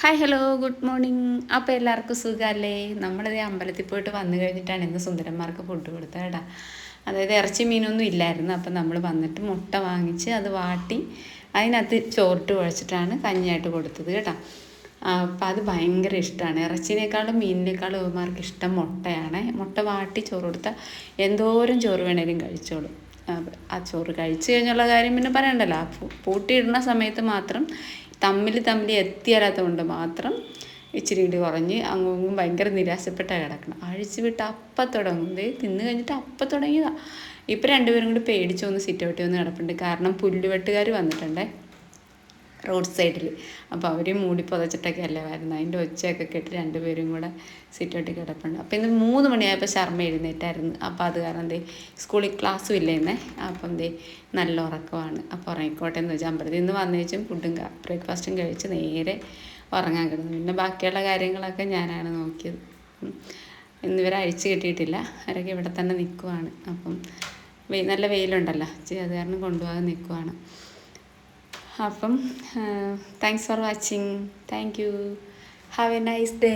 Hi hello good morning. അപ്പോൾ എല്ലാവർക്കും സുഖമല്ലേ? നമ്മളിതേ അമ്പലത്തിൽ പോയിട്ട് വന്നു കഴിഞ്ഞിട്ടാണ് ഇന്ന് സുന്ദരന്മാർക്ക് ഫുഡ് കൊടുത്തത് കേട്ടോ. അതായത് ഇറച്ചി മീനൊന്നും ഇല്ലായിരുന്നു. അപ്പം നമ്മൾ വന്നിട്ട് മുട്ട വാങ്ങിച്ച് അത് വാട്ടി അതിനകത്ത് ചോറിട്ട് കുഴച്ചിട്ടാണ് കഞ്ഞിയായിട്ട് കൊടുത്തത് കേട്ടോ. അപ്പം അത് ഭയങ്കര ഇഷ്ടമാണ്. ഇറച്ചിനേക്കാളും മീനിനേക്കാളും ഇവന്മാർക്ക് ഇഷ്ടം മുട്ടയാണ്. മുട്ട വാട്ടി ചോറ് കൊടുത്താൽ എന്തോരം ചോറ് വേണേലും കഴിച്ചോളും. ആ ചോറ് കഴിച്ചു കഴിഞ്ഞുള്ള കാര്യം പിന്നെ പറയണ്ടല്ലോ. പൂട്ടിയിടുന്ന സമയത്ത് മാത്രം തമ്മിൽ എത്തിയാലാത്തത് കൊണ്ട് മാത്രം ഇച്ചിരി ഇടി കുറഞ്ഞ് അങ്ങും ഭയങ്കര നിരാശപ്പെട്ടാണ് കിടക്കണം. അഴിച്ചു വിട്ട് അപ്പം തുടങ്ങും. തിന്ന് കഴിഞ്ഞിട്ട് അപ്പം തുടങ്ങിയതാണ്. ഇപ്പം രണ്ടുപേരും കൂടി പേടിച്ചൊന്ന് സിറ്റൗട്ടിൽ വന്ന് കിടപ്പുണ്ട്. കാരണം പുല്ലുവെട്ടുകാർ വന്നിട്ടുണ്ടേ റോഡ് സൈഡിൽ. അപ്പോൾ അവർ മൂടി പുതച്ചിട്ടൊക്കെ അല്ലേ വരുന്നത്. അതിൻ്റെ ഒച്ചയൊക്കെ കേട്ട് രണ്ടുപേരും കൂടെ സിറ്റൗട്ടിൽ കിടപ്പുണ്ട്. അപ്പോൾ ഇന്ന് 3 മണിയായപ്പോൾ ശർമ്മ എഴുന്നേറ്റായിരുന്നു. അപ്പോൾ അത് കാരണം സ്കൂളിൽ ക്ലാസ്സും ഇല്ലേന്നേ. അപ്പം നല്ല ഉറക്കമാണ്. അപ്പോൾ ഉറങ്ങിക്കോട്ടെ എന്ന് വെച്ചാൽ അമ്പലത്തിൽ നിന്ന് വന്നേച്ചും ഫുഡും ബ്രേക്ക്ഫാസ്റ്റും കഴിച്ച് നേരെ ഉറങ്ങാൻ കിടന്നു. പിന്നെ ബാക്കിയുള്ള കാര്യങ്ങളൊക്കെ ഞാനാണ് നോക്കിയത്. ഇന്നിവരെ അഴിച്ച് കിട്ടിയിട്ടില്ല. അവരൊക്കെ ഇവിടെ തന്നെ നിൽക്കുവാണ്. അപ്പം നല്ല വെയിലുണ്ടല്ലോ, അത് കാരണം കൊണ്ടുപോകാൻ നിൽക്കുവാണ്. അപ്പം thanks for watching. Thank you. Have A nice day.